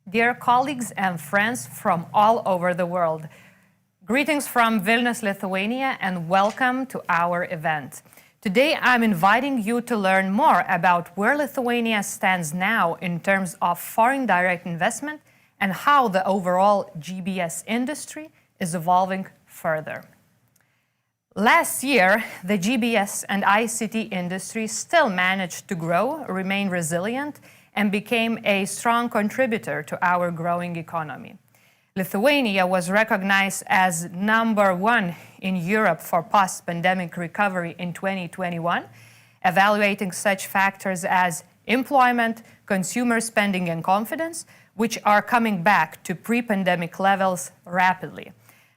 Dear colleagues and friends from all over the world, greetings from Vilnius, Lithuania, and welcome to our event. Today, I'm inviting you to learn more about where Lithuania stands now in terms of foreign direct investment and how the overall GBS industry is evolving further. Last year, the GBS and ICT industry still managed to grow, remain resilient, and became a strong contributor to our growing economy. Lithuania was recognized as #1 in Europe for post-pandemic recovery in 2021, evaluating such factors as employment, consumer spending, and confidence, which are coming back to pre-pandemic levels rapidly.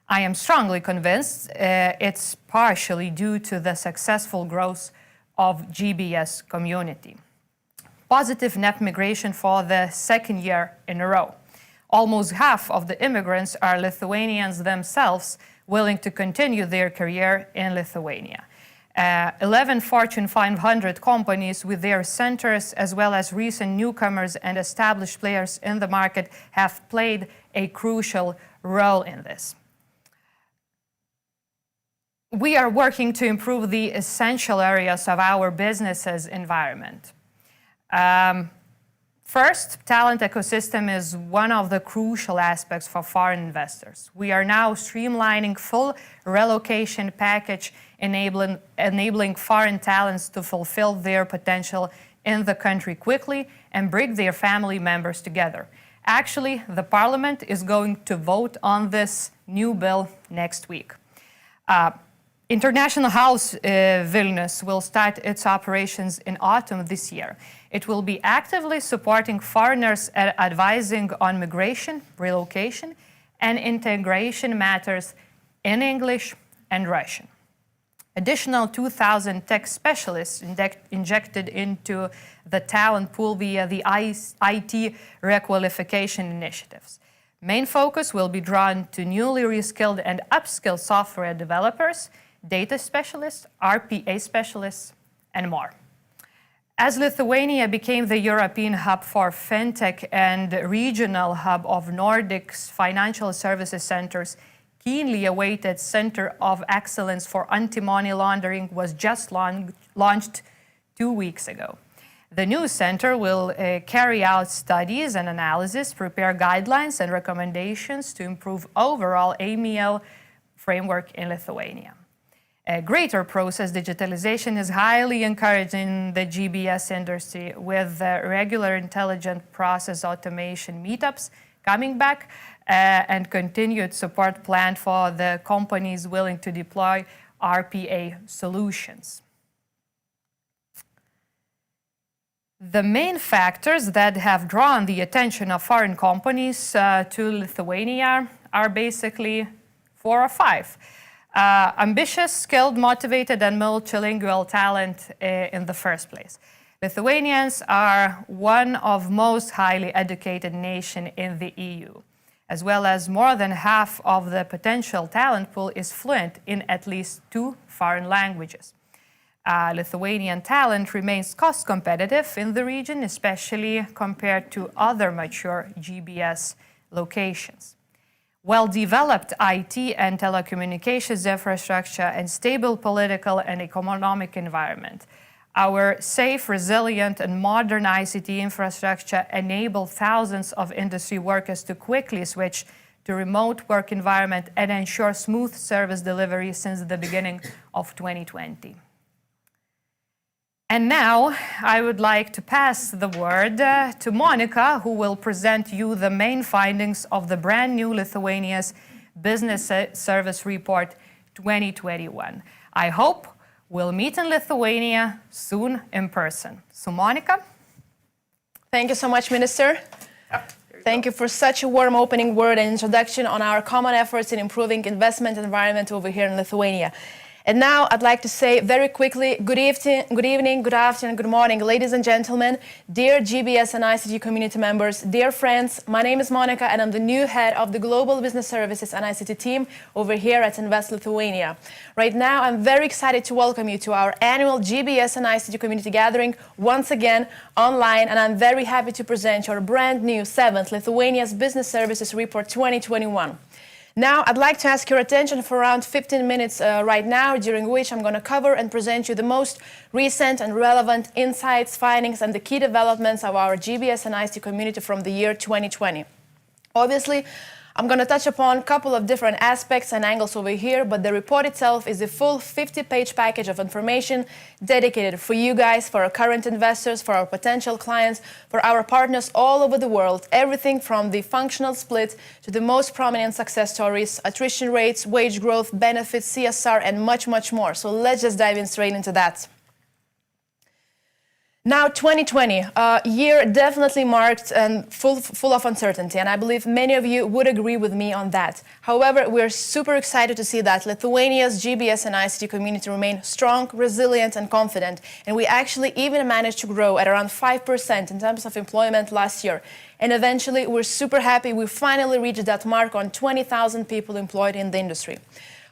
I am strongly convinced it's partially due to the successful growth of GBS community. Positive net migration for the second year in a row. Almost half of the immigrants are Lithuanians themselves willing to continue their career in Lithuania. 11 Fortune 500 companies with their centers, as well as recent newcomers and established players in the market, have played a crucial role in this. We are working to improve the essential areas of our business's environment. First, talent ecosystem is one of the crucial aspects for foreign investors. We are now streamlining full relocation package, enabling foreign talents to fulfill their potential in the country quickly and bring their family members together. Actually, the parliament is going to vote on this new bill next week. International House Vilnius will start its operations in autumn this year. It will be actively supporting foreigners and advising on migration, relocation, and integration matters in English and Russian. Additional 2,000 tech specialists injected into the talent pool via the IT requalification initiatives. Main focus will be drawn to newly reskilled and upskilled software developers, data specialists, RPA specialists, and more. As Lithuania became the European hub for fintech and regional hub of Nordic's financial services centers, keenly awaited Center of Excellence for Anti-Money Laundering was just launched 2 weeks ago. The new center will carry out studies and analysis, prepare guidelines and recommendations to improve overall AML framework in Lithuania. Greater process digitalization is highly encouraged in the GBS industry, with regular intelligent process automation meetups coming back and continued support planned for the companies willing to deploy RPA solutions. The main factors that have drawn the attention of foreign companies to Lithuania are basically 4 or 5. Ambitious, skilled, motivated, and multilingual talent in the first place. Lithuanians are one of most highly educated nations in the EU, as well as more than half of the potential talent pool is fluent in at least 2 foreign languages. Lithuanian talent remains cost competitive in the region, especially compared to other mature GBS locations. Well-developed IT and telecommunications infrastructure and stable political and economic environment. Our safe, resilient, and modern ICT infrastructure enable thousands of industry workers to quickly switch to remote work environment and ensure smooth service delivery since the beginning of 2020. And now I would like to pass the word to Monika, who will present you the main findings of the brand new Lithuania's Business Service Report 2021. I hope we'll meet in Lithuania soon in person. So Monika? Thank you so much, Minister. Thank you for such a warm opening word and introduction on our common efforts in improving investment environment over here in Lithuania. And now I'd like to say very quickly, good evening, good afternoon, good morning, ladies and gentlemen, dear GBS and ICT community members, dear friends. My name is Monika and I'm the new head of the Global Business Services and ICT team over here at Invest Lithuania. Right now, I'm very excited to welcome you to our annual GBS and ICT community gathering once again online, and I'm very happy to present our brand new 7th Lithuania's Business Services Report 2021. Now, I'd like to ask your attention for around 15 minutes right now, during which I'm going to cover and present you the most recent and relevant insights, findings, and the key developments of our GBS and ICT community from the year 2020. Obviously, I'm going to touch upon a couple of different aspects and angles over here, but the report itself is a full 50-page package of information dedicated for you guys, for our current investors, for our potential clients, for our partners all over the world. Everything from the functional split to the most prominent success stories, attrition rates, wage growth, benefits, CSR, and much, much more. So let's just dive in straight into that. Now, 2020, a year definitely marked and full of uncertainty, and I believe many of you would agree with me on that. However, we're super excited to see that Lithuania's GBS and ICT community remain strong, resilient, and confident, and we actually even managed to grow at around 5% in terms of employment last year. And eventually, we're super happy we finally reached that mark on 20,000 people employed in the industry.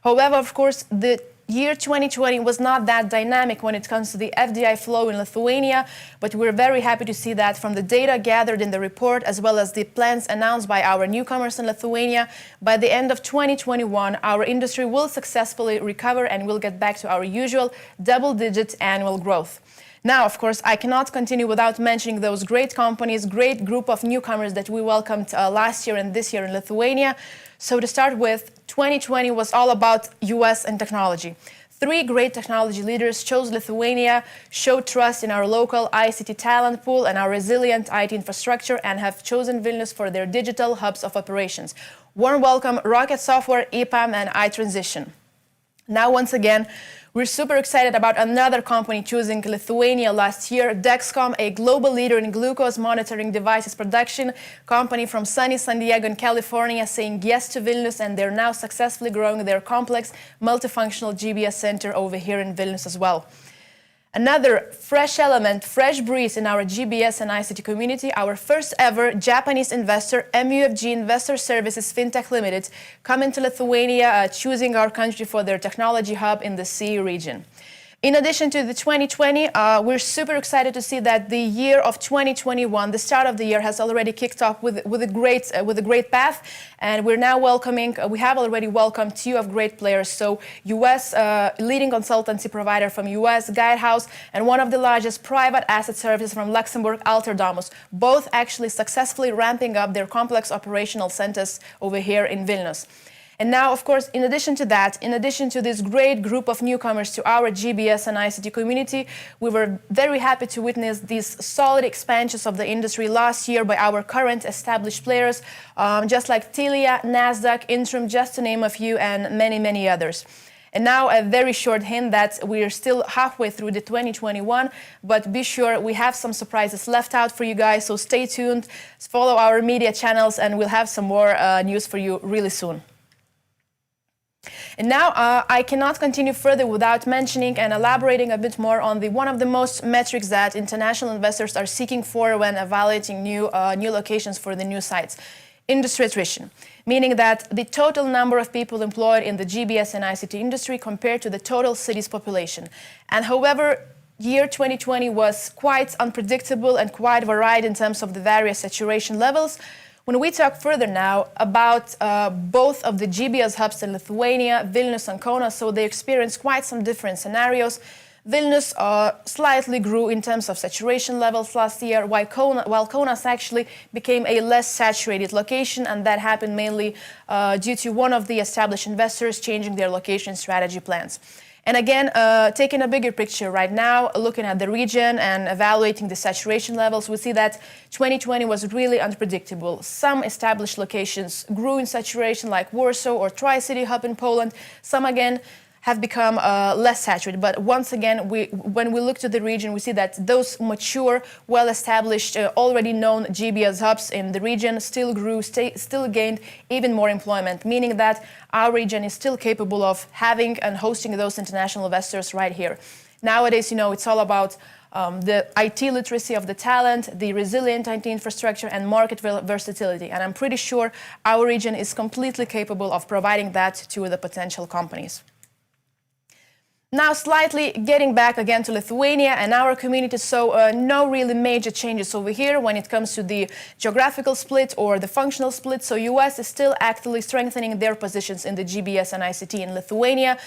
However, of course, the year 2020 was not that dynamic when it comes to the FDI flow in Lithuania, but we're very happy to see that from the data gathered in the report, as well as the plans announced by our newcomers in Lithuania. By the end of 2021, our industry will successfully recover and we'll get back to our usual double-digit annual growth. Now, of course, I cannot continue without mentioning those great companies, great group of newcomers that we welcomed last year and this year in Lithuania. So to start with, 2020 was all about US and technology. 3 great technology leaders chose Lithuania, showed trust in our local ICT talent pool and our resilient IT infrastructure, and have chosen Vilnius for their digital hubs of operations. Warm welcome, Rocket Software, EPAM, and iTransition. Now, once again, we're super excited about another company choosing Lithuania last year, Dexcom, a global leader in glucose monitoring devices production, company from sunny San Diego in California, saying yes to Vilnius, and they're now successfully growing their complex multifunctional GBS center over here in Vilnius as well. Another fresh element, fresh breeze in our GBS and ICT community, our first ever Japanese investor, MUFG Investor Services Fintech Limited, coming to Lithuania, choosing our country for their technology hub in the CE region. In addition to the 2020, we're super excited to see that the year of 2021, the start of the year, has already kicked off with a great path, and we're now welcoming. We have already welcomed 2 of great players. So, U.S. Leading consultancy provider from U.S. Guidehouse, and one of the largest private asset services from Luxembourg, Alterdomus, both actually successfully ramping up their complex operational centers over here in Vilnius. And now, of course, in addition to that, in addition to this great group of newcomers to our GBS and ICT community, we were very happy to witness these solid expansions of the industry last year by our current established players, just like Telia, NASDAQ, Intrum, just to name a few, and many, many others. And now a very short hint that we are still halfway through the 2021, but be sure we have some surprises left out for you guys, so stay tuned, follow our media channels, and we'll have some more news for you really soon. And now I cannot continue further without mentioning and elaborating a bit more on one of the most metrics that international investors are seeking for when evaluating new locations for the new sites: industry attrition, meaning that the total number of people employed in the GBS and ICT industry compared to the total city's population. And however, year 2020 was quite unpredictable and quite varied in terms of the various saturation levels. When we talk further now about both of the GBS hubs in Lithuania, Vilnius and Kaunas, so they experienced quite some different scenarios. Vilnius slightly grew in terms of saturation levels last year, while Kaunas actually became a less saturated location, and that happened mainly due to one of the established investors changing their location strategy plans. And again, taking a bigger picture right now, looking at the region and evaluating the saturation levels, we see that 2020 was really unpredictable. Some established locations grew in saturation like Warsaw or Tri-City Hub in Poland. Some again have become less saturated. But once again, when we look to the region, we see that those mature, well-established, already known GBS hubs in the region still grew, still gained even more employment, meaning that our region is still capable of having and hosting those international investors right here. Nowadays, it's all about the IT literacy of the talent, the resilient IT infrastructure, and market versatility. And I'm pretty sure our region is completely capable of providing that to the potential companies. Now, slightly getting back again to Lithuania and our community, so no really major changes over here when it comes to the geographical split or the functional split. So US is still actively strengthening their positions in the GBS and ICT in Lithuania,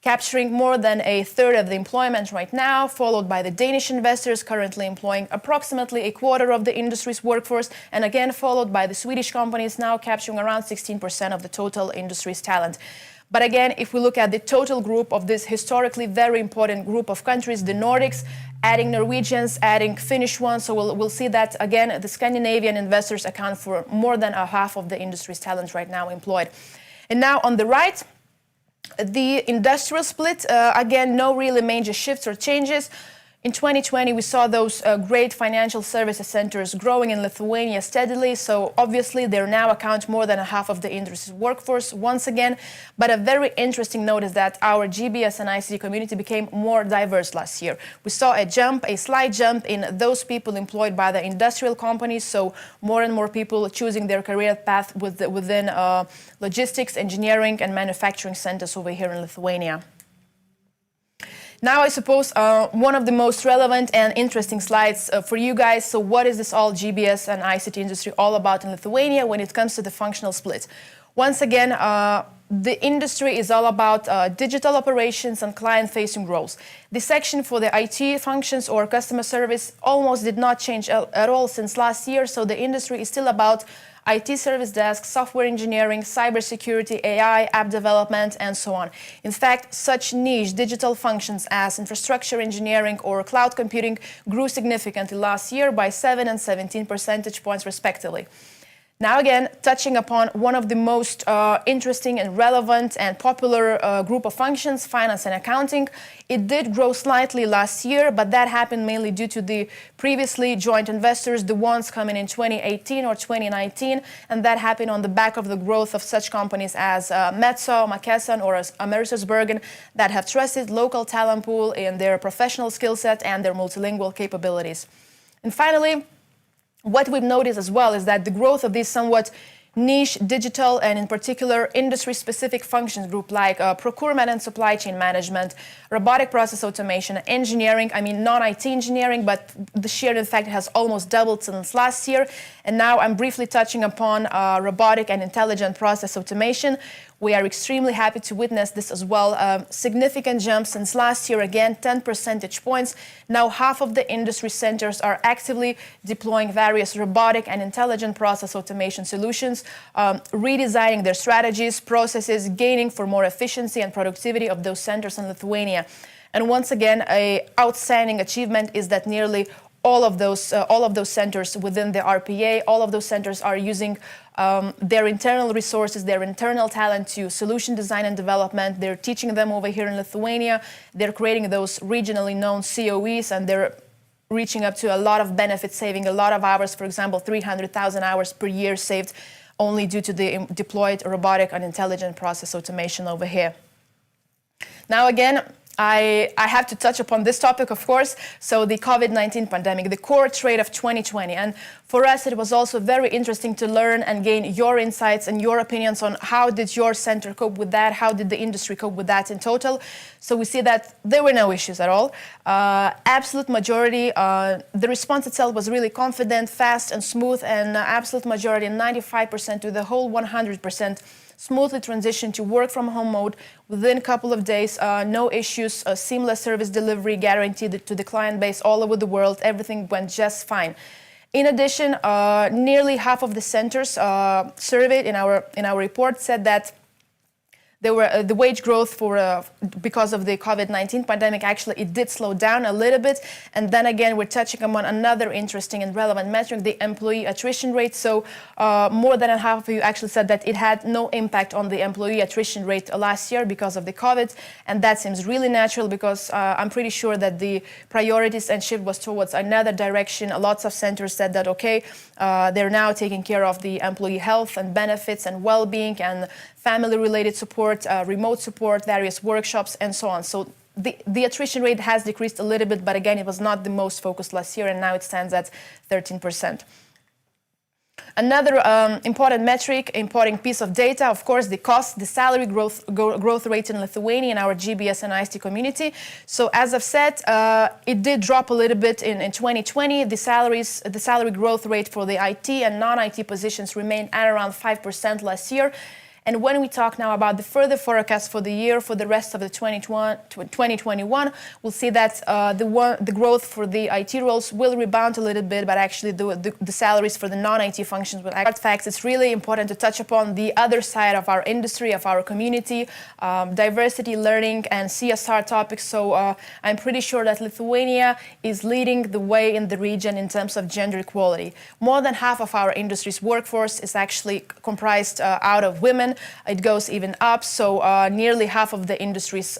capturing more than a third of the employment right now, followed by the Danish investors currently employing approximately a quarter of the industry's workforce, and again followed by the Swedish companies now capturing around 16% of the total industry's talent. But again, if we look at the total group of this historically very important group of countries, the Nordics, adding Norwegians, adding Finnish ones, so we'll see that again the Scandinavian investors account for more than a half of the industry's talent right now employed. And now on the right, the industrial split, again, no really major shifts or changes. In 2020, we saw those great financial services centers growing in Lithuania steadily. So obviously, they now account more than a half of the industry's workforce once again. But a very interesting note is that our GBS and ICT community became more diverse last year. We saw a slight jump in those people employed by the industrial companies. So more and more people choosing their career path within logistics, engineering, and manufacturing centers over here in Lithuania. Now, I suppose one of the most relevant and interesting slides for you guys. So what is this all GBS and ICT industry all about in Lithuania when it comes to the functional split? Once again, the industry is all about digital operations and client-facing roles. The section for the IT functions or customer service almost did not change at all since last year. So the industry is still about IT service desk, software engineering, cybersecurity, AI, app development, and so on. In fact, such niche digital functions as infrastructure engineering or cloud computing grew significantly last year by 7 and 17 percentage points respectively. Now again, touching upon one of the most interesting and relevant and popular group of functions, finance and accounting. It did grow slightly last year, but that happened mainly due to the previously joint investors, the ones coming in 2018 or 2019, and that happened on the back of the growth of such companies as Metso, McKesson, or Amerisbergen that have trusted local talent pool in their professional skill set and their multilingual capabilities. And finally, what we've noticed as well is that the growth of these somewhat niche digital and in particular industry-specific functions group like procurement and supply chain management, robotic process automation, engineering, non-IT engineering, but the share in fact has almost doubled since last year. And now I'm briefly touching upon robotic and intelligent process automation. We are extremely happy to witness this as well. Significant jump since last year, again, 10 percentage points. Now half of the industry centers are actively deploying various robotic and intelligent process automation solutions, redesigning their strategies, processes, gaining for more efficiency and productivity of those centers in Lithuania. And once again, an outstanding achievement is that nearly all of those centers within the RPA, all of those centers are using their internal resources, their internal talent to solution design and development. They're teaching them over here in Lithuania. They're creating those regionally known COEs, and they're reaching up to a lot of benefits, saving a lot of hours. For example, 300,000 hours per year saved only due to the deployed robotic and intelligent process automation over here. Now again, I have to touch upon this topic, of course. So the COVID-19 pandemic, the core trait of 2020. And for us, it was also very interesting to learn and gain your insights and your opinions on how did your center cope with that? How did the industry cope with that in total? So we see that there were no issues at all. Absolute majority, the response itself was really confident, fast and smooth, and absolute majority, 95% to the whole 100%. Smoothly transitioned to work from home mode within a couple of days, no issues, seamless service delivery guaranteed to the client base all over the world. Everything went just fine. In addition, nearly half of the centers surveyed in our report said that The wage growth because of the COVID-19 pandemic, actually, it did slow down a little bit. And then again, we're touching upon another interesting and relevant metric, the employee attrition rate. So more than half of you actually said that it had no impact on the employee attrition rate last year because of the COVID. And that seems really natural because I'm pretty sure that the priorities and shift was towards another direction. Lots of centers said that, okay, they're now taking care of the employee health and benefits and well-being and family-related support, remote support, various workshops, and so on. So the attrition rate has decreased a little bit, but again, it was not the most focused last year, and now it stands at 13%. Another important metric, important piece of data, of course, the salary growth rate in Lithuania in our GBS and ICT community. So as I've said, it did drop a little bit in 2020. The salary growth rate for the IT and non-IT positions remained at around 5% last year. And when we talk now about the further forecast for the year, for the rest of the 2021, we'll see that the growth for the IT roles will rebound a little bit, but actually the salaries for the non-IT functions will act. In fact, it's really important to touch upon the other side of our industry, of our community, diversity, learning, and CSR topics. So I'm pretty sure that Lithuania is leading the way in the region in terms of gender equality. More than half of our industry's workforce is actually comprised out of women. It goes even up, so nearly half of the industry's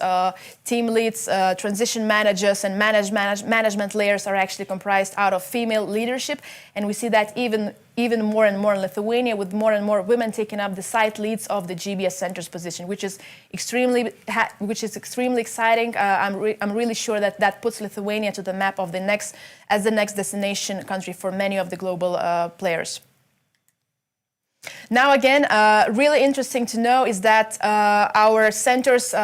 team leads, transition managers, and management layers are actually comprised out of female leadership. And we see that even more and more in Lithuania, with more and more women taking up the site leads of the GBS center's position, which is extremely exciting. I'm really sure that puts Lithuania to the map of the next destination country for many of the global players. Now again, really interesting to know is that our centers,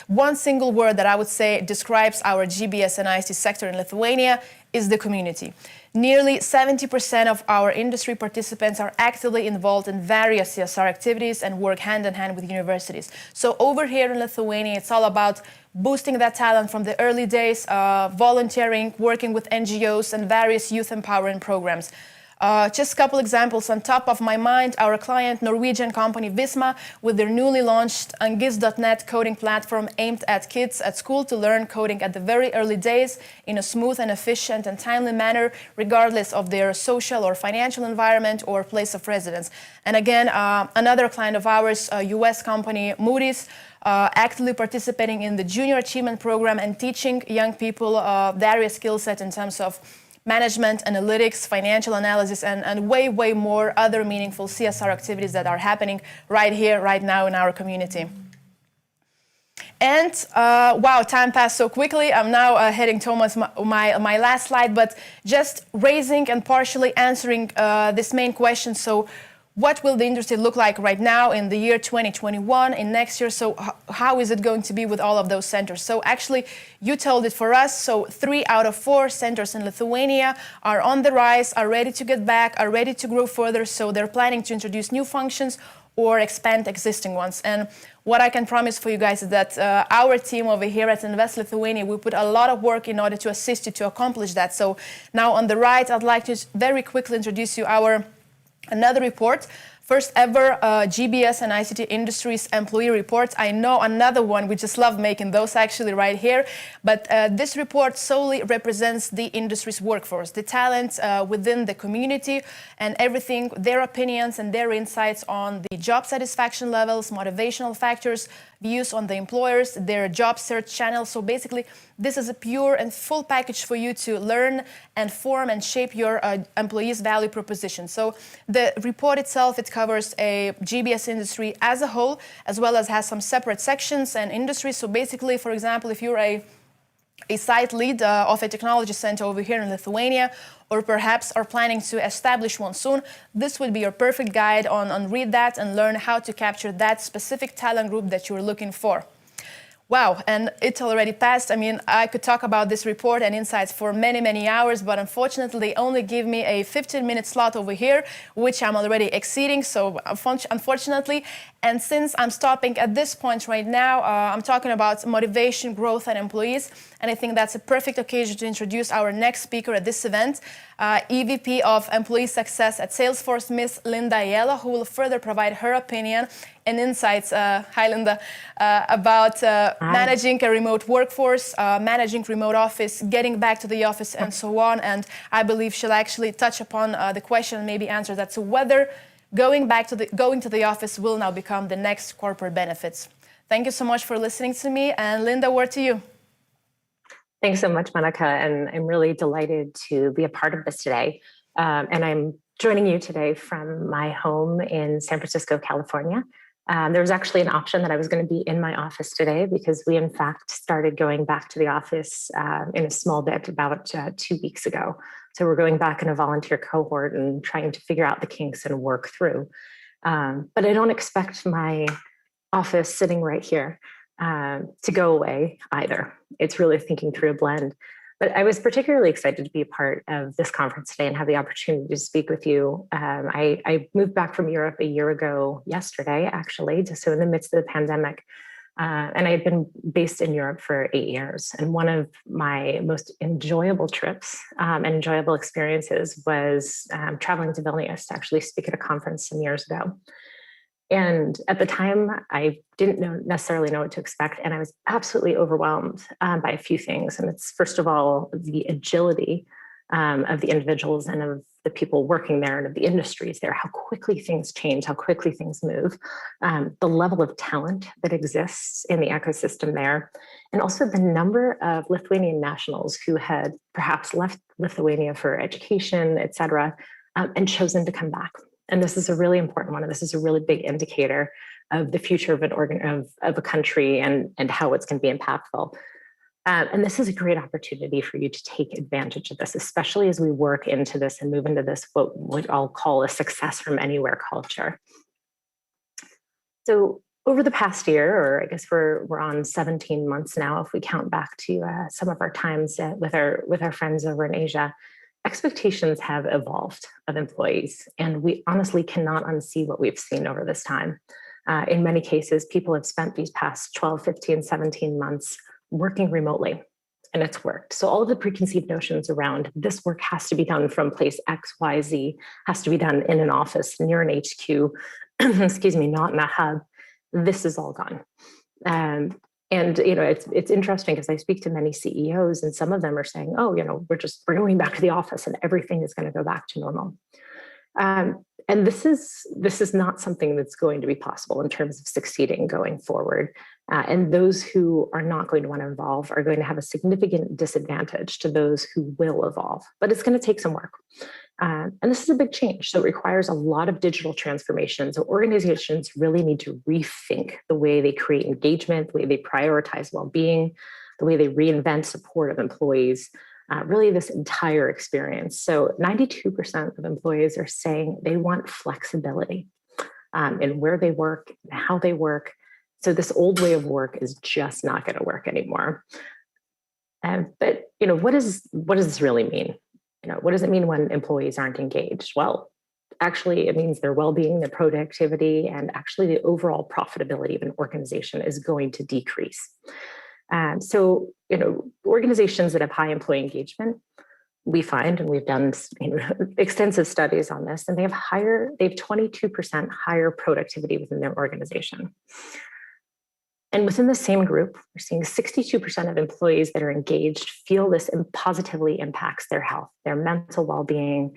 one single word that I would say describes our GBS and ICT sector in Lithuania is the community. Nearly 70% of our industry participants are actively involved in various CSR activities and work hand in hand with universities. So over here in Lithuania, it's all about boosting that talent from the early days, volunteering, working with NGOs and various youth empowering programs. Just a couple examples on top of my mind, our client, Norwegian company Visma, with their newly launched Angis.net coding platform aimed at kids at school to learn coding at the very early days in a smooth and efficient and timely manner, regardless of their social or financial environment or place of residence. And again, another client of ours, a US company, Moody's, actively participating in the Junior Achievement Program and teaching young people various skill sets in terms of management, analytics, financial analysis, and way more other meaningful CSR activities that are happening right here, right now in our community. And wow, time passed so quickly. I'm now heading towards my last slide, but just raising and partially answering this main question. So what will the industry look like right now in the year 2021, in next year? So how is it going to be with all of those centers? So actually, you told it for us. So 3 out of 4 centers in Lithuania are on the rise, are ready to get back, are ready to grow further. So they're planning to introduce new functions or expand existing ones. And what I can promise for you guys is that our team over here at Invest Lithuania, we put a lot of work in order to assist you to accomplish that. So now on the right, I'd like to very quickly introduce you another report, first ever GBS and ICT industries employee report. I know another one, we just love making those actually right here, but this report solely represents the industry's workforce, the talent within the community and everything, their opinions and their insights on the job satisfaction levels, motivational factors, views on the employers, their job search channels. So basically, this is a pure and full package for you to learn and form and shape your employees' value proposition. So the report itself, it covers a GBS industry as a whole, as well as has some separate sections and industries. So basically, for example, if you're a site lead of a technology center over here in Lithuania, or perhaps are planning to establish one soon, this would be your perfect guide on read that and learn how to capture that specific talent group that you're looking for. Wow, and it's already passed. I mean, I could talk about this report and insights for many hours, but unfortunately, they only give me a 15-minute slot over here, which I'm already exceeding, so unfortunately. And since I'm stopping at this point right now, I'm talking about motivation, growth, and employees, and I think that's a perfect occasion to introduce our next speaker at this event, EVP of Employee Success at Salesforce, Ms. Linda Aiello, who will further provide her opinion and insights, hi Linda, about managing a remote workforce, managing remote office, getting back to the office, and so on. And I believe she'll actually touch upon the question and maybe answer that. So whether going to the office will now become the next corporate benefits. Thank you so much for listening to me. And Linda, word to you. Thanks so much, Monika. And I'm really delighted to be a part of this today. And I'm joining you today from my home in San Francisco, California. There was actually an option that I was going to be in my office today because we, in fact, started going back to the office in a small bit about 2 weeks ago. So we're going back in a volunteer cohort and trying to figure out the kinks and work through. But I don't expect my office sitting right here to go away either. It's really thinking through a blend. But I was particularly excited to be a part of this conference today and have the opportunity to speak with you. I moved back from Europe a year ago yesterday, actually, just so in the midst of the pandemic. And I had been based in Europe for 8 years. And one of my most enjoyable trips and enjoyable experiences was traveling to Vilnius to actually speak at a conference some years ago. And at the time, I didn't necessarily know what to expect. And I was absolutely overwhelmed by a few things. And it's, first of all, the agility of the individuals and of the people working there and of the industries there, how quickly things change, how quickly things move, the level of talent that exists in the ecosystem there, and also the number of Lithuanian nationals who had perhaps left Lithuania for education, et cetera, and chosen to come back. And this is a really important one. And this is a really big indicator of the future of of a country and how it's going to be impactful. And this is a great opportunity for you to take advantage of this, especially as we work into this and move into this, what I'll call a success from anywhere culture. So over the past year, or I guess we're on 17 months now, if we count back to some of our times with our friends over in Asia, expectations have evolved of employees, and we honestly cannot unsee what we've seen over this time. In many cases, people have spent these past 12, 15, 17 months working remotely, and it's worked. So all of the preconceived notions around this work has to be done from place X, Y, Z, has to be done in an office near an HQ, excuse me, not in a hub. This is all gone. And it's interesting because I speak to many CEOs, and some of them are saying, "Oh, we're going back to the office, and everything is going to go back to normal." And this is not something that's going to be possible in terms of succeeding going forward. And those who are not going to want to evolve are going to have a significant disadvantage to those who will evolve. But it's going to take some work. And this is a big change. So it requires a lot of digital transformation. So organizations really need to rethink the way they create engagement, the way they prioritize well-being, the way they reinvent support of employees, really this entire experience. So 92% of employees are saying they want flexibility in where they work, how they work. So this old way of work is just not going to work anymore. But what does this really mean? What does it mean when employees aren't engaged? Well, actually, it means their well-being, their productivity, and actually the overall profitability of an organization is going to decrease. So, organizations that have high employee engagement, we find, and we've done extensive studies on this, and they have 22% higher productivity within their organization. And within the same group, we're seeing 62% of employees that are engaged feel this positively impacts their health, their mental well-being,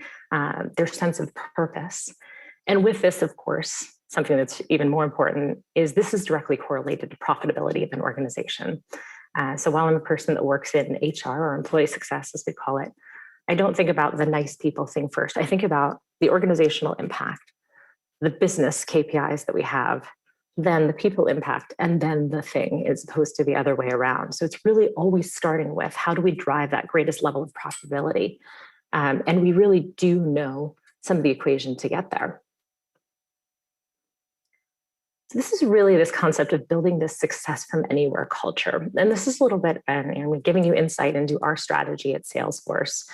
their sense of purpose. And with this, of course, something that's even more important is this is directly correlated to profitability of an organization. So while I'm a person that works in HR or employee success, as we call it, I don't think about the nice people thing first. I think about the organizational impact, the business KPIs that we have, then the people impact, and then the thing, as opposed to the other way around. So it's really always starting with how do we drive that greatest level of profitability? And we really do know some of the equation to get there. So this is really this concept of building this success from anywhere culture. And this is a little bit, and giving you insight into our strategy at Salesforce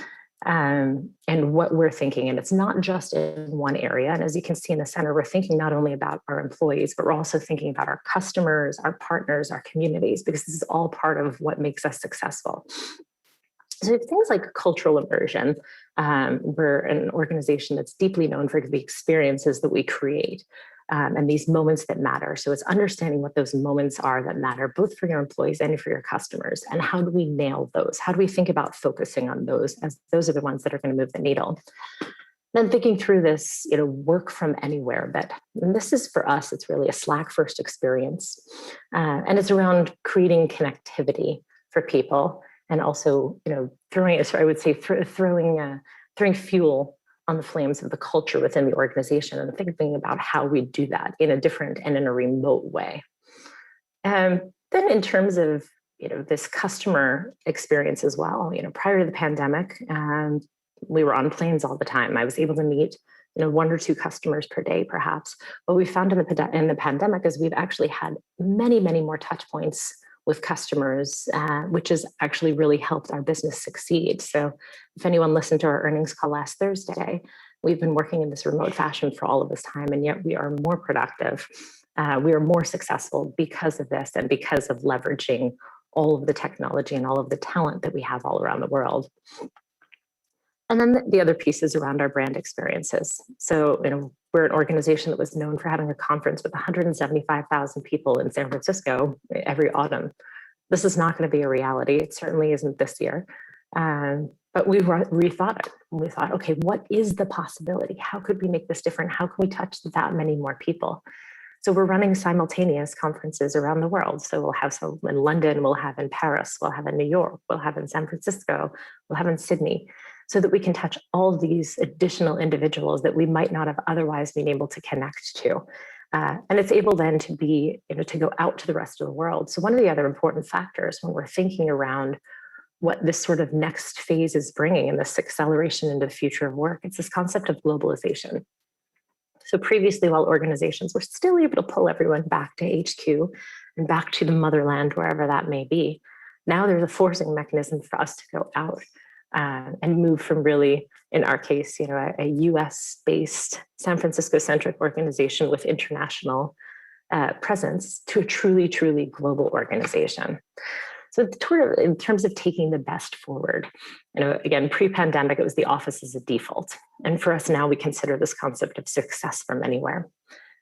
and what we're thinking. And it's not just in one area. And as you can see in the center, we're thinking not only about our employees, but we're also thinking about our customers, our partners, our communities, because this is all part of what makes us successful. So things like cultural immersion, we're an organization that's deeply known for the experiences that we create. and these moments that matter. So it's understanding what those moments are that matter, both for your employees and for your customers. And how do we nail those? How do we think about focusing on those, as those are the ones that are going to move the needle? Then thinking through this, work from anywhere bit. And this is for us, it's really a Slack first experience. And it's around creating connectivity for people, and also, throwing fuel on the flames of the culture within the organization, and thinking about how we do that in a different and in a remote way. Then in terms of, this customer experience as well, prior to the pandemic, we were on planes all the time. I was able to meet, 1 or 2 customers per day, perhaps. What we found in the pandemic is we've actually had many, many more touch points with customers, which has actually really helped our business succeed. So if anyone listened to our earnings call last Thursday, we've been working in this remote fashion for all of this time, and yet we are more productive. We are more successful because of this, and because of leveraging all of the technology and all of the talent that we have all around the world. And then the other piece is around our brand experiences. So, we're an organization that was known for having a conference with 175,000 people in San Francisco every autumn. This is not going to be a reality. It certainly isn't this year. But we rethought it. We thought, okay, what is the possibility? How could we make this different? How can we touch that many more people? So we're running simultaneous conferences around the world. So we'll have some in London, we'll have in Paris, we'll have in New York, we'll have in San Francisco, we'll have in Sydney, so that we can touch all of these additional individuals that we might not have otherwise been able to connect to. And it's able then to be, to go out to the rest of the world. So one of the other important factors when we're thinking around what this sort of next phase is bringing and this acceleration into the future of work, it's this concept of globalization. So previously, while organizations were still able to pull everyone back to HQ and back to the motherland, wherever that may be, now there's a forcing mechanism for us to go out and move from really, in our case, a US-based, San Francisco-centric organization with international presence to a truly, truly global organization. So in terms of taking the best forward, again, pre-pandemic, it was the office as a default. And for us now, we consider this concept of success from anywhere.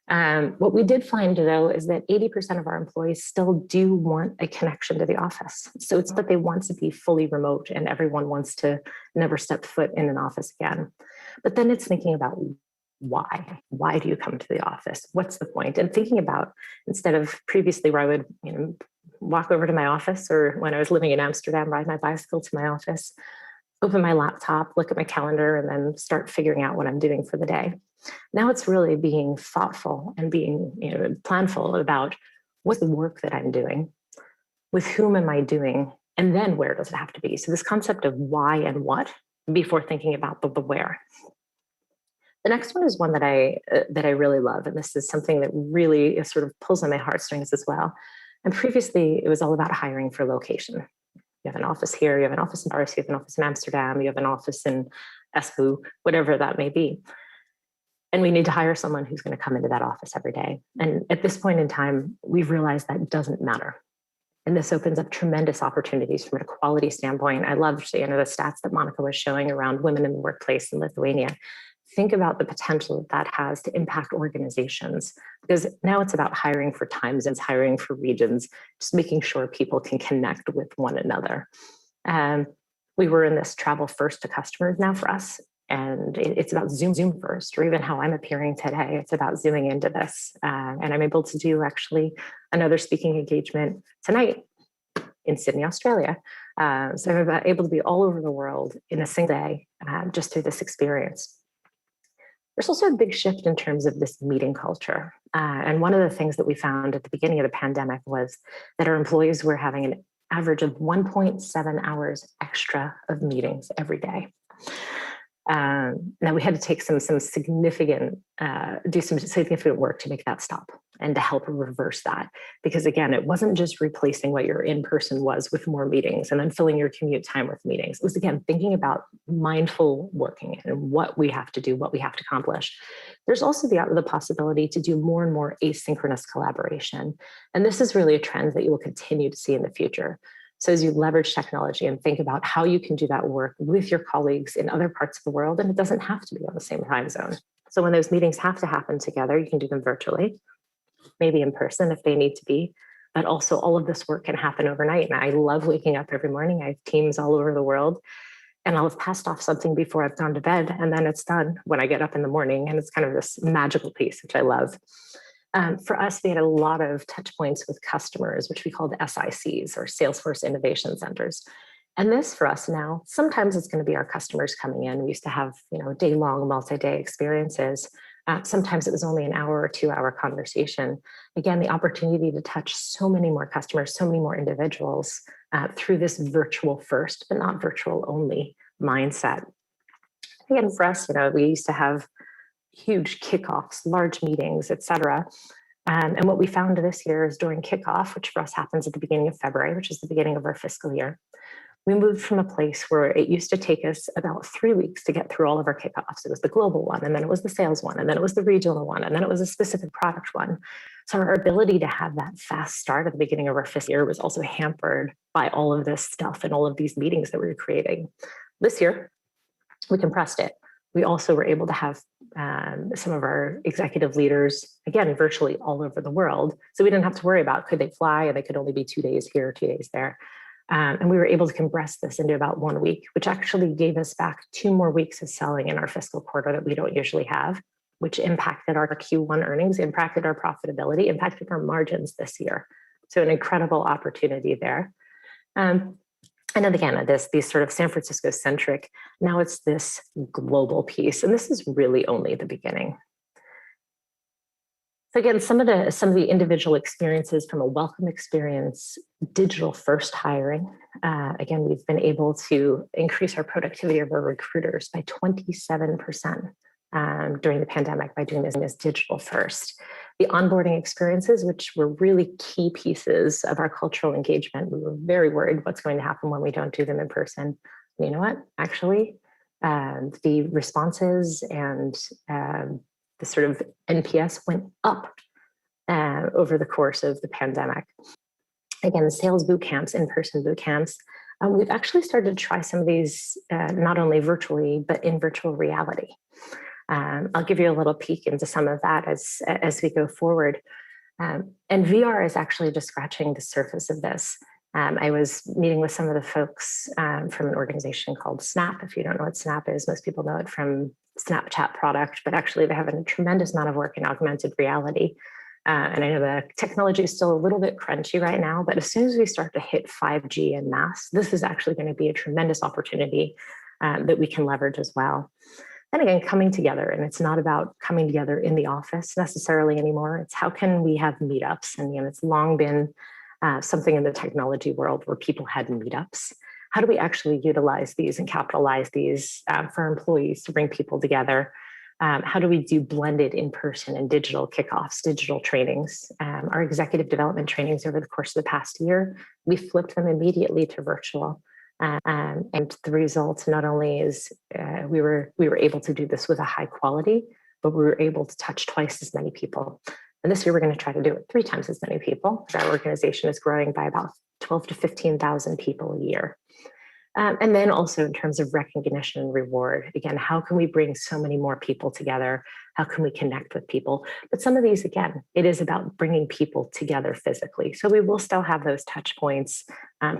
What we did find, though, is that 80% of our employees still do want a connection to the office. So it's that they want to be fully remote, and everyone wants to never step foot in an office again. But then it's thinking about why. Why do you come to the office? What's the point? And thinking about, instead of previously where I would walk over to my office, or when I was living in Amsterdam, ride my bicycle to my office, open my laptop, look at my calendar, and then start figuring out what I'm doing for the day. Now it's really being thoughtful and being planful about what's the work that I'm doing, with whom am I doing, and then where does it have to be? So this concept of why and what before thinking about the where. The next one is one that I really love, and this is something that really sort of pulls on my heartstrings as well. And previously, it was all about hiring for location. You have an office here, you have an office in Paris, you have an office in Amsterdam, you have an office in Espoo, whatever that may be. And we need to hire someone who's going to come into that office every day. And at this point in time, we've realized that doesn't matter. And this opens up tremendous opportunities from an equality standpoint. I loved the stats that Monika was showing around women in the workplace in Lithuania. Think about the potential that has to impact organizations, because now it's about hiring for time zones, hiring for regions, just making sure people can connect with one another. We were in this travel first to customers now for us, and it's about Zoom first, or even how I'm appearing today. It's about zooming into this. And I'm able to do actually another speaking engagement tonight in Sydney, Australia. So I'm able to be all over the world in a single day just through this experience. There's also a big shift in terms of this meeting culture. And one of the things that we found at the beginning of the pandemic was that our employees were having an average of 1.7 hours extra of meetings every day. Now we had to take do some significant work to make that stop and to help reverse that. Because again, it wasn't just replacing what your in-person was with more meetings and then filling your commute time with meetings. It was, again, thinking about mindful working and what we have to do, what we have to accomplish. There's also the possibility to do more and more asynchronous collaboration. And this is really a trend that you will continue to see in the future. So as you leverage technology and think about how you can do that work with your colleagues in other parts of the world, and it doesn't have to be on the same time zone. So when those meetings have to happen together, you can do them virtually, maybe in person if they need to be, but also all of this work can happen overnight. And I love waking up every morning. I have teams all over the world, and I'll have passed off something before I've gone to bed, and then it's done when I get up in the morning. And it's kind of this magical piece, which I love. For us, we had a lot of touch points with customers, which we called SICs, or Salesforce Innovation Centers. And this for us now, sometimes it's going to be our customers coming in. We used to have, day-long, multi-day experiences. Sometimes it was only an hour or 2-hour conversation. Again, the opportunity to touch so many more customers, so many more individuals through this virtual first, but not virtual only mindset. Again, for us, we used to have huge kickoffs, large meetings, et cetera. And what we found this year is during kickoff, which for us happens at the beginning of February, which is the beginning of our fiscal year, we moved from a place where it used to take us about 3 weeks to get through all of our kickoffs. It was the global one, and then it was the sales one, and then it was the regional one, and then it was a specific product one. So our ability to have that fast start at the beginning of our fiscal year was also hampered by all of this stuff and all of these meetings that we were creating. This year, we compressed it. We also were able to have some of our executive leaders, again, virtually all over the world. So we didn't have to worry about could they fly, and they could only be 2 days here, 2 days there. And we were able to compress this into about 1 week, which actually gave us back 2 more weeks of selling in our fiscal quarter that we don't usually have, which impacted our Q1 earnings, impacted our profitability, impacted our margins this year. So an incredible opportunity there. And then again, these sort of San Francisco centric, now it's this global piece. And this is really only the beginning. So again, some of the individual experiences from a welcome experience, digital first hiring. Again, we've been able to increase our productivity of our recruiters by 27% during the pandemic by doing this digital first. The onboarding experiences, which were really key pieces of our cultural engagement. We were very worried what's going to happen when we don't do them in person. You know what? Actually, the responses and the sort of NPS went up over the course of the pandemic. Again, sales boot camps, in-person boot camps. We've actually started to try some of these not only virtually, but in virtual reality. I'll give you a little peek into some of that as we go forward. And VR is actually just scratching the surface of this. I was meeting with some of the folks from an organization called Snap. If you don't know what Snap is, most people know it from Snapchat product, but actually they have a tremendous amount of work in augmented reality. And I know the technology is still a little bit crunchy right now, but as soon as we start to hit 5G en masse, this is actually going to be a tremendous opportunity that we can leverage as well. And again, coming together, and it's not about coming together in the office necessarily anymore. It's how can we have meetups? And it's long been something in the technology world where people had meetups. How do we actually utilize these and capitalize these for our employees to bring people together? How do we do blended in-person and digital kickoffs, digital trainings? Our executive development trainings over the course of the past year, we flipped them immediately to virtual. And the result not only is we were able to do this with a high quality, but we were able to touch twice as many people. And this year we're going to try to do it 3 times as many people. Our organization is growing by about 12 to 15,000 people a year. And then also in terms of recognition and reward, again, how can we bring so many more people together? How can we connect with people? But some of these, again, it is about bringing people together physically. So we will still have those touch points.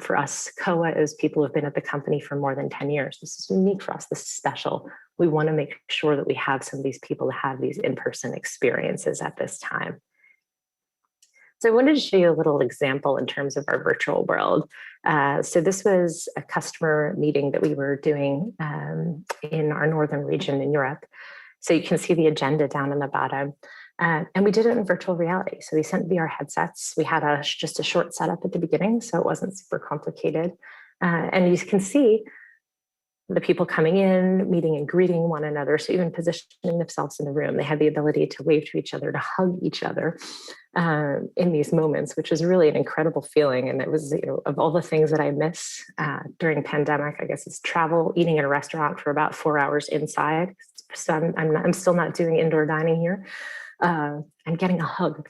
For us, COA is people who have been at the company for more than 10 years. This is unique for us. This is special. We want to make sure that we have some of these people to have these in-person experiences at this time. So I wanted to show you a little example in terms of our virtual world. So this was a customer meeting that we were doing in our northern region in Europe. So you can see the agenda down in the bottom. And we did it in virtual reality. So we sent VR headsets. We had just a short setup at the beginning, so it wasn't super complicated. And you can see the people coming in, meeting and greeting one another. So even positioning themselves in the room, they had the ability to wave to each other, to hug each other in these moments, which is really an incredible feeling. And it was, of all the things that I miss during pandemic, I guess it's travel, eating in a restaurant for about 4 hours inside. It's So I'm still not doing indoor dining here. I'm getting a hug.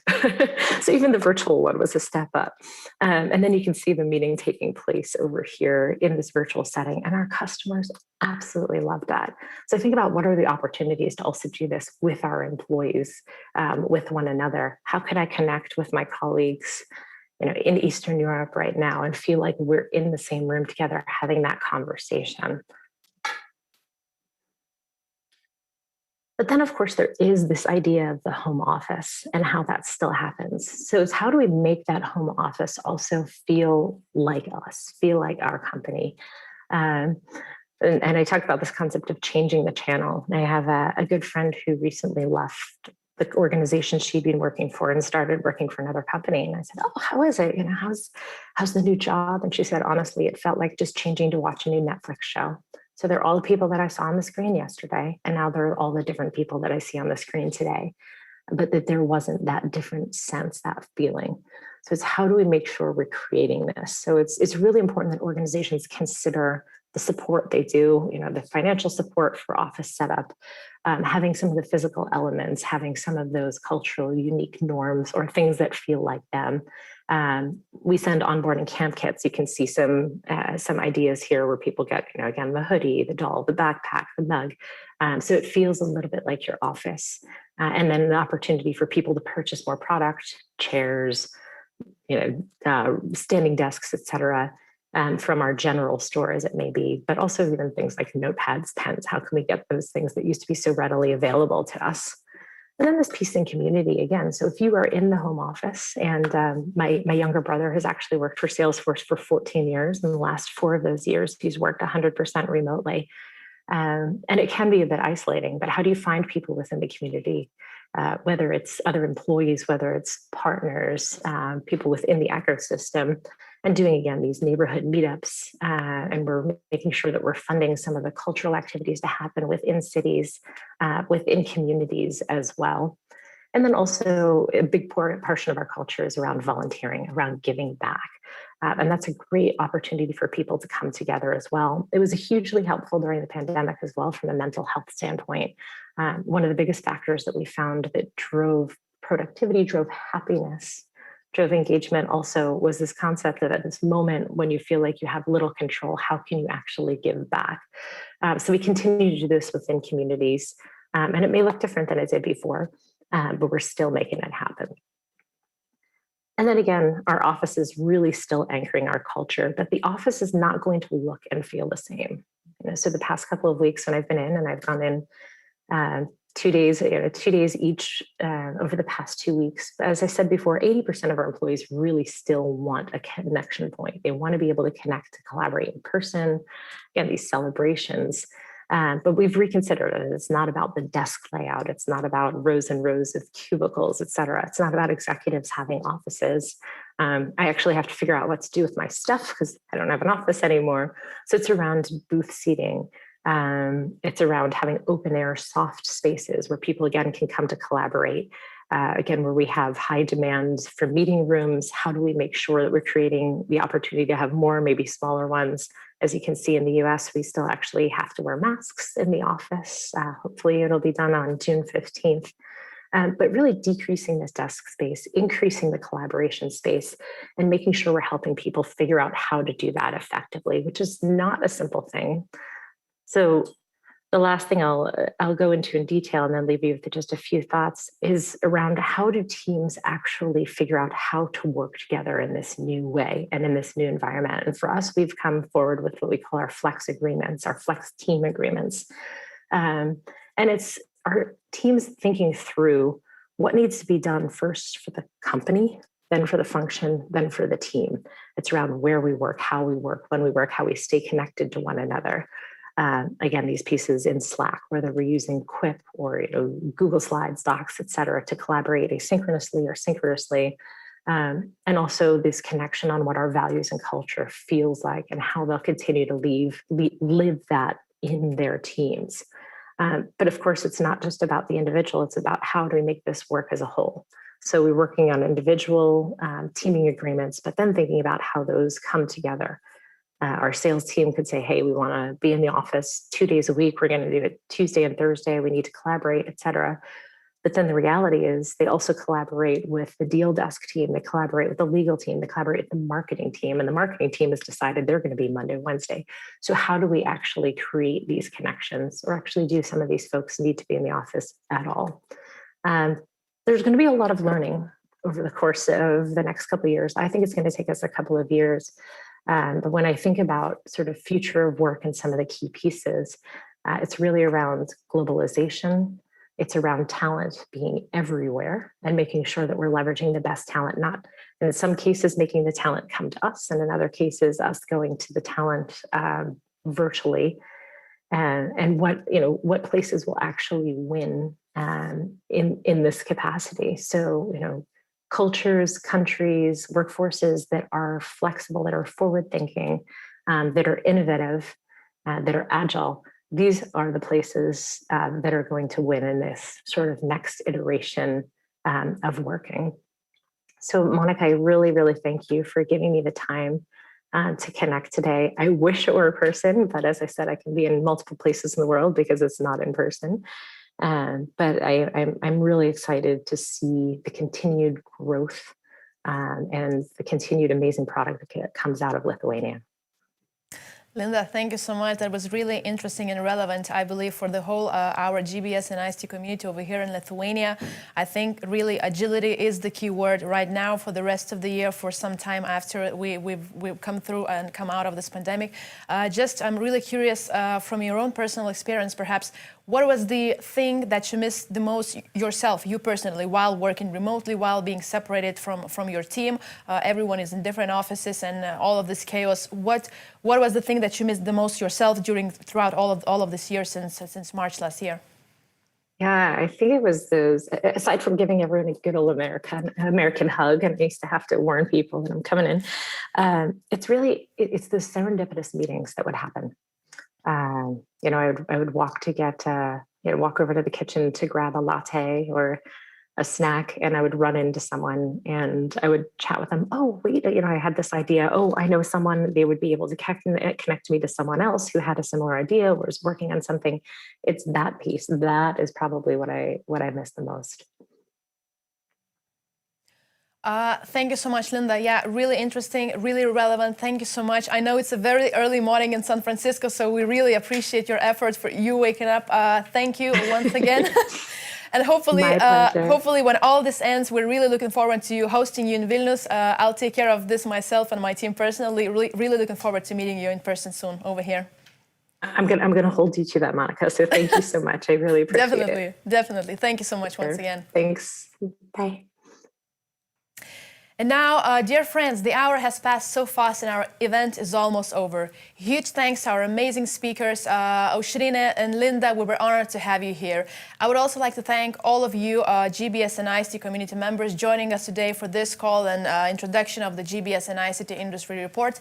So even the virtual one was a step up. And then you can see the meeting taking place over here in this virtual setting. And our customers absolutely love that. So think about what are the opportunities to also do this with our employees, with one another. How could I connect with my colleagues, in Eastern Europe right now and feel like we're in the same room together having that conversation? But then, of course, there is this idea of the home office and how that still happens. So it's how do we make that home office also feel like us, feel like our company? And I talked about this concept of changing the channel. I have a good friend who recently left the organization she'd been working for and started working for another company. And I said, "Oh, how is it? How's the new job?" And she said, "Honestly, it felt like just changing to watch a new Netflix show." So they're all the people that I saw on the screen yesterday, and now they're all the different people that I see on the screen today. But that there wasn't that different sense, that feeling. So it's how do we make sure we're creating this? So it's really important that organizations consider the support they do, the financial support for office setup, having some of the physical elements, having some of those cultural unique norms or things that feel like them. We send onboarding camp kits. You can see some ideas here where people get, again, the hoodie, the doll, the backpack, the mug. So it feels a little bit like your office. And then the opportunity for people to purchase more product, chairs, standing desks, et cetera, from our general store as it may be, but also even things like notepads, pens. How can we get those things that used to be so readily available to us? And then this piece in community again. So if you are in the home office, and my younger brother has actually worked for Salesforce for 14 years. In the last 4 of those years, he's worked 100% remotely. And it can be a bit isolating, but how do you find people within the community? Whether it's other employees, whether it's partners, people within the ecosystem, and doing, again, these neighborhood meetups. And we're making sure that we're funding some of the cultural activities to happen within cities, within communities as well. And then also a big portion of our culture is around volunteering, around giving back. And that's a great opportunity for people to come together as well. It was hugely helpful during the pandemic as well from a mental health standpoint. One of the biggest factors that we found that drove productivity, drove happiness, drove engagement also was this concept of at this moment when you feel like you have little control, how can you actually give back? So we continue to do this within communities. And it may look different than it did before, but we're still making it happen. And then again, our office is really still anchoring our culture, but the office is not going to look and feel the same. So the past couple of weeks when I've been in, and I've gone in 2 days, 2 days each over the past 2 weeks. As I said before, 80% of our employees really still want a connection point. They want to be able to connect, to collaborate in person, again, these celebrations. But we've reconsidered it. It's not about the desk layout. It's not about rows and rows of cubicles, et cetera. It's not about executives having offices. I actually have to figure out what to do with my stuff because I don't have an office anymore. So it's around booth seating. It's around having open air, soft spaces where people, again, can come to collaborate. Again, where we have high demand for meeting rooms, how do we make sure that we're creating the opportunity to have more, maybe smaller ones? As you can see in the US, we still actually have to wear masks in the office. Hopefully it'll be done on June 15th. But really decreasing this desk space, increasing the collaboration space, and making sure we're helping people figure out how to do that effectively, which is not a simple thing. So the last thing I'll go into in detail and then leave you with just a few thoughts is around how do teams actually figure out how to work together in this new way and in this new environment. And for us, we've come forward with what we call our flex agreements, our flex team agreements. And it's our teams thinking through what needs to be done first for the company, then for the function, then for the team. It's around where we work, how we work, when we work, how we stay connected to one another. Again, these pieces in Slack, whether we're using Quip or Google Slides, Docs, et cetera, to collaborate asynchronously or synchronously. And also this connection on what our values and culture feels like and how they'll continue to live that in their teams. But of course, it's not just about the individual, it's about how do we make this work as a whole. So we're working on individual teaming agreements, but then thinking about how those come together. Our sales team could say, hey, we want to be in the office 2 days a week. We're going to do it Tuesday and Thursday. We need to collaborate, et cetera. But then the reality is they also collaborate with the deal desk team. They collaborate with the legal team. They collaborate with the marketing team. And the marketing team has decided they're going to be Monday, Wednesday. So how do we actually create these connections, or actually do some of these folks need to be in the office at all? There's going to be a lot of learning over the course of the next couple of years. I think it's going to take us a couple of years. But when I think about sort of future of work and some of the key pieces, it's really around globalization. It's around talent being everywhere and making sure that we're leveraging the best talent, not in some cases making the talent come to us, and in other cases us going to the talent virtually, and what places will actually win in this capacity. So cultures, countries, workforces that are flexible, that are forward thinking, that are innovative, that are agile. These are the places that are going to win in this sort of next iteration of working. So Monica, I really, really thank you for giving me the time to connect today. I wish it were a person, but as I said, I can be in multiple places in the world because it's not in person. But I'm really excited to see the continued growth and the continued amazing product that comes out of Lithuania. Linda, thank you so much. That was really interesting and relevant, I believe, for the whole our GBS and ICT community over here in Lithuania. I think really agility is the key word right now for the rest of the year, for some time after we've come through and come out of this pandemic. I'm really curious from your own personal experience, perhaps, what was the thing that you missed the most yourself, you personally, while working remotely, while being separated from your team? Everyone is in different offices and all of this chaos. What was the thing that you missed the most yourself throughout all of this year since March last year? Yeah, I think it was those, aside from giving everyone a good old American hug, and I used to have to warn people that I'm coming in, it's those serendipitous meetings that would happen. I would walk over to the kitchen to grab a latte or a snack, and I would run into someone and I would chat with them. Oh, wait, I had this idea. Oh, I know someone. They would be able to connect me to someone else who had a similar idea or was working on something. It's that piece. That is probably what I miss the most. Thank you so much, Linda. Yeah, really interesting, really relevant. Thank you so much. I know it's a very early morning in San Francisco, so we really appreciate your efforts for you waking up. Thank you once again. And hopefully when all this ends, we're really looking forward to hosting you in Vilnius. I'll take care of this myself and my team personally. Really looking forward to meeting you in person soon over here. I'm gonna hold you to that, Monica. So thank you so much. I really appreciate it. Definitely. Thank you so much once again. Thanks. Bye. And now, dear friends, the hour has passed so fast and our event is almost over. Huge thanks to our amazing speakers, Aušrinė and Linda. We were honored to have you here. I would also like to thank all of you GBS and ICT community members joining us today for this call and introduction of the GBS and ICT industry report.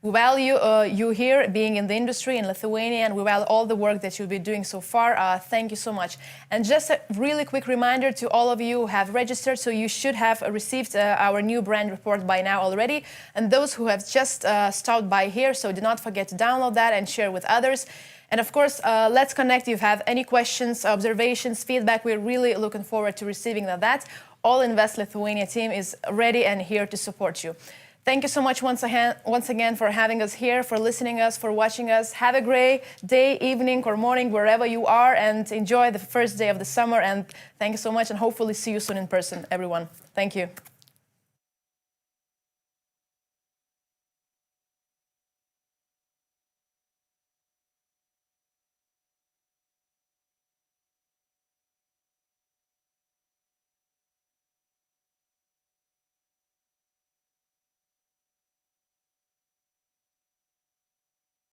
We value you here being in the industry in Lithuania, and we value all the work that you'll be doing so far. Thank you so much. And just a really quick reminder to all of you who have registered, so you should have received our new brand report by now already. And those who have just stopped by here, so do not forget to download that and share with others. And of course, let's connect. If you have any questions, observations, feedback, we're really looking forward to receiving that. All Invest Lithuania team is ready and here to support you. Thank you so much once again for having us here, for listening us, for watching us. Have a great day, evening, or morning, wherever you are, and enjoy the first day of the summer. And thank you so much, and hopefully see you soon in person, everyone. Thank you.